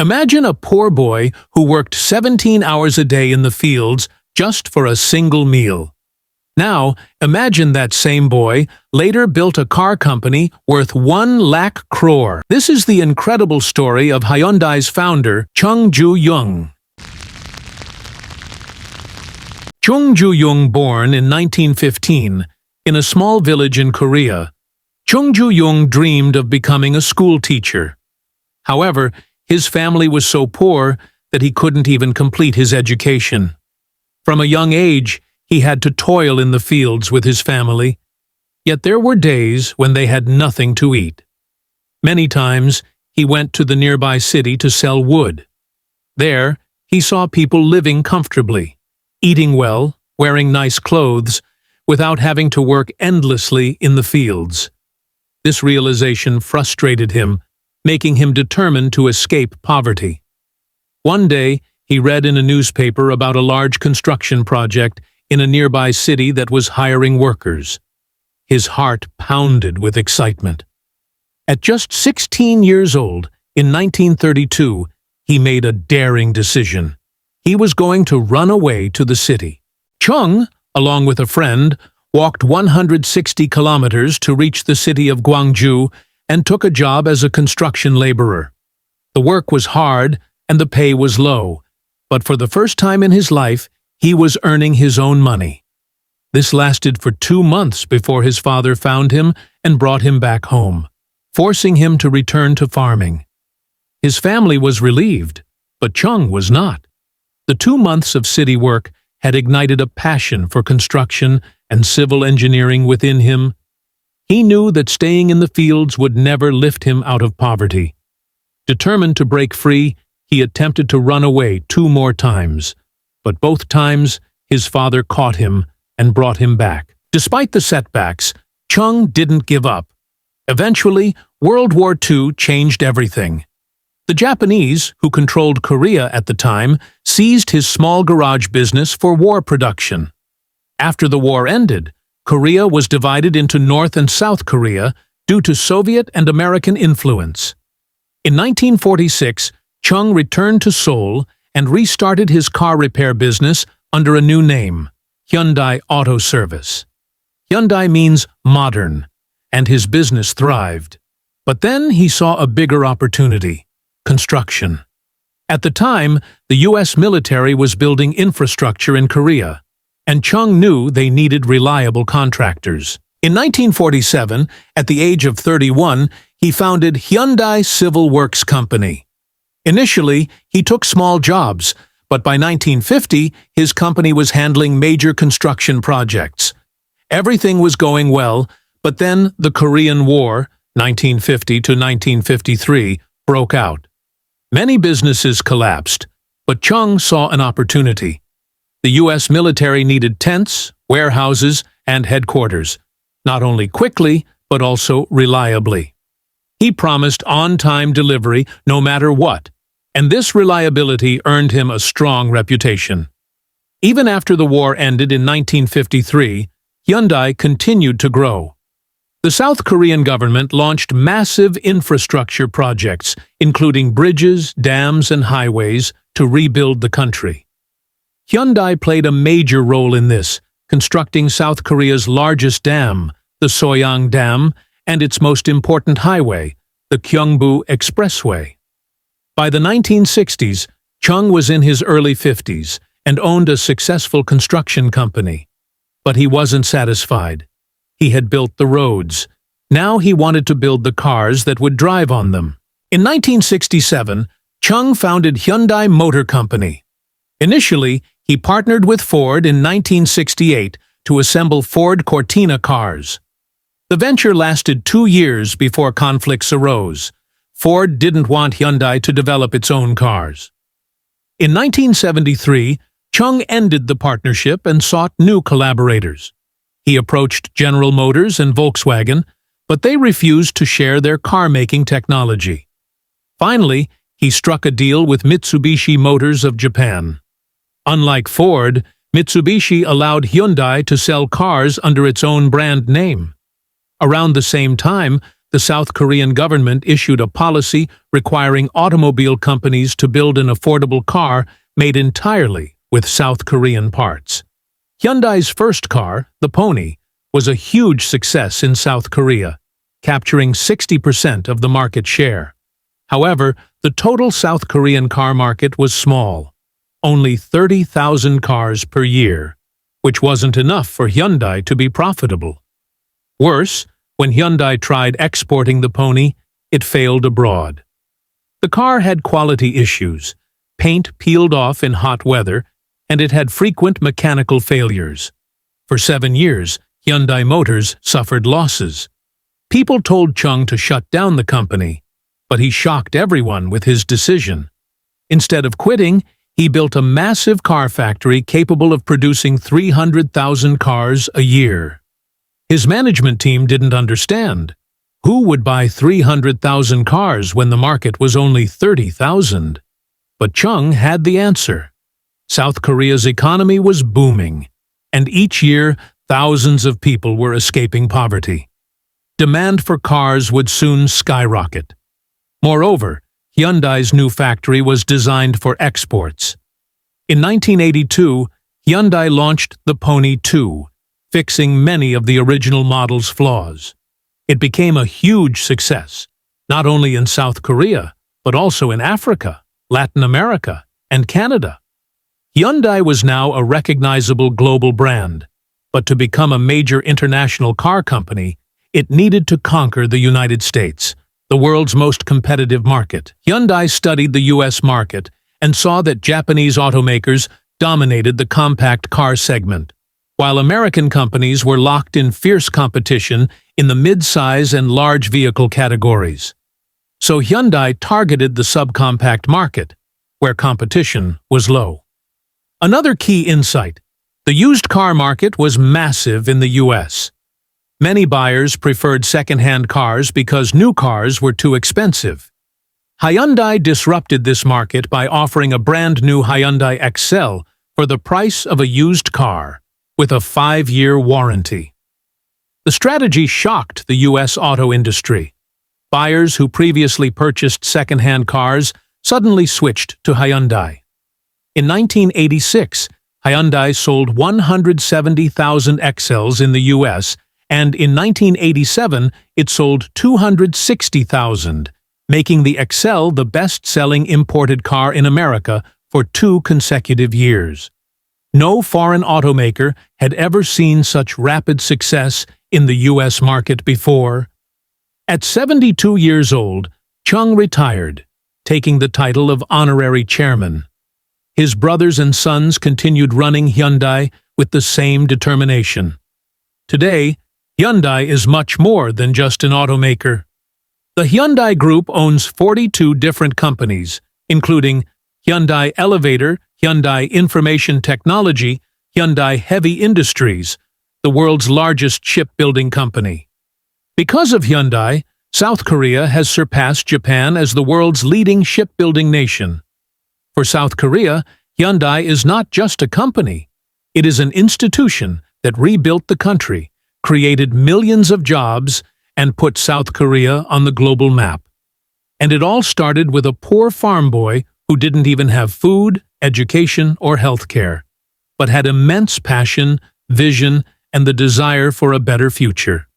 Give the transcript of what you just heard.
Imagine a poor boy who worked 17 hours a day in the fields just for a single meal. Now, imagine that same boy later built a car company worth 1 lakh crore. This is the incredible story of Hyundai's founder, Chung Ju-Yung. Chung Ju-Yung, born in 1915 in a small village in Korea. Chung Ju-Yung dreamed of becoming a school teacher. However, his family was so poor that he couldn't even complete his education. From a young age, he had to toil in the fields with his family. Yet there were days when they had nothing to eat. Many times, he went to the nearby city to sell wood. There, he saw people living comfortably, eating well, wearing nice clothes, without having to work endlessly in the fields. This realization frustrated him, making him determined to escape poverty. One day, he read in a newspaper about a large construction project in a nearby city that was hiring workers. His heart pounded with excitement. At just 16 years old, in 1932, he made a daring decision. He was going to run away to the city. Chung, along with a friend, walked 160 kilometers to reach the city of Gwangju and took a job as a construction laborer. The work was hard and the pay was low, but for the first time in his life, he was earning his own money. This lasted for 2 months before his father found him and brought him back home, forcing him to return to farming. His family was relieved, but Chung was not. The 2 months of city work had ignited a passion for construction and civil engineering within him. He knew that staying in the fields would never lift him out of poverty. Determined to break free, he attempted to run away 2 more times, but both times his father caught him and brought him back. Despite the setbacks, Chung didn't give up. Eventually, World War II changed everything. The Japanese, who controlled Korea at the time, seized his small garage business for war production. After the war ended, Korea was divided into North and South Korea due to Soviet and American influence. In 1946, Chung returned to Seoul and restarted his car repair business under a new name, Hyundai Auto Service. Hyundai means modern, and his business thrived. But then he saw a bigger opportunity: construction. At the time, the U.S. military was building infrastructure in Korea, and Chung knew they needed reliable contractors. In 1947, at the age of 31, he founded Hyundai Civil Works Company. Initially, he took small jobs, but by 1950, his company was handling major construction projects. Everything was going well, but then the Korean War, 1950 to 1953, broke out. Many businesses collapsed, but Chung saw an opportunity. The U.S. military needed tents, warehouses, and headquarters, not only quickly, but also reliably. He promised on-time delivery no matter what, and this reliability earned him a strong reputation. Even after the war ended in 1953, Hyundai continued to grow. The South Korean government launched massive infrastructure projects, including bridges, dams, and highways, to rebuild the country. Hyundai played a major role in this, constructing South Korea's largest dam, the Soyang Dam, and its most important highway, the Gyeongbu Expressway. By the 1960s, Chung was in his early 50s and owned a successful construction company. But he wasn't satisfied. He had built the roads. Now he wanted to build the cars that would drive on them. In 1967, Chung founded Hyundai Motor Company. Initially, he partnered with Ford in 1968 to assemble Ford Cortina cars. The venture lasted 2 years before conflicts arose. Ford didn't want Hyundai to develop its own cars. In 1973, Chung ended the partnership and sought new collaborators. He approached General Motors and Volkswagen, but they refused to share their car-making technology. Finally, he struck a deal with Mitsubishi Motors of Japan. Unlike Ford, Mitsubishi allowed Hyundai to sell cars under its own brand name. Around the same time, the South Korean government issued a policy requiring automobile companies to build an affordable car made entirely with South Korean parts. Hyundai's first car, the Pony, was a huge success in South Korea, capturing 60% of the market share. However, the total South Korean car market was small, only 30,000 cars per year, which wasn't enough for Hyundai to be profitable. Worse, when Hyundai tried exporting the Pony, it failed abroad. The car had quality issues, paint peeled off in hot weather, and it had frequent mechanical failures. For 7 years, Hyundai Motors suffered losses. People told Chung to shut down the company, but he shocked everyone with his decision. Instead of quitting, he built a massive car factory capable of producing 300,000 cars a year. His management team didn't understand. Who would buy 300,000 cars when the market was only 30,000? But Chung had the answer. South Korea's economy was booming, and each year thousands of people were escaping poverty. Demand for cars would soon skyrocket. Moreover, Hyundai's new factory was designed for exports. In 1982, Hyundai launched the Pony 2, fixing many of the original model's flaws. It became a huge success, not only in South Korea, but also in Africa, Latin America, and Canada. Hyundai was now a recognizable global brand, but to become a major international car company, it needed to conquer the United States, the world's most competitive market. Hyundai studied the U.S. market and saw that Japanese automakers dominated the compact car segment, while American companies were locked in fierce competition in the mid-size and large vehicle categories. So Hyundai targeted the subcompact market, where competition was low. Another key insight: the used car market was massive in the U.S. Many buyers preferred second-hand cars because new cars were too expensive. Hyundai disrupted this market by offering a brand-new Hyundai Excel for the price of a used car, with a 5-year warranty. The strategy shocked the U.S. auto industry. Buyers who previously purchased second-hand cars suddenly switched to Hyundai. In 1986, Hyundai sold 170,000 Excels in the U.S., and in 1987 it sold 260,000, making the Excel the best-selling imported car in America for 2 consecutive years. No foreign automaker had ever seen such rapid success in the U.S. market before. At 72 years old, Chung retired, taking the title of honorary chairman. His brothers and sons continued running Hyundai with the same determination. Today, Hyundai is much more than just an automaker. The Hyundai Group owns 42 different companies, including Hyundai Elevator, Hyundai Information Technology, Hyundai Heavy Industries, the world's largest shipbuilding company. Because of Hyundai, South Korea has surpassed Japan as the world's leading shipbuilding nation. For South Korea, Hyundai is not just a company. It is an institution that rebuilt the country, created millions of jobs, and put South Korea on the global map. And it all started with a poor farm boy who didn't even have food, education, or health care, but had immense passion, vision, and the desire for a better future.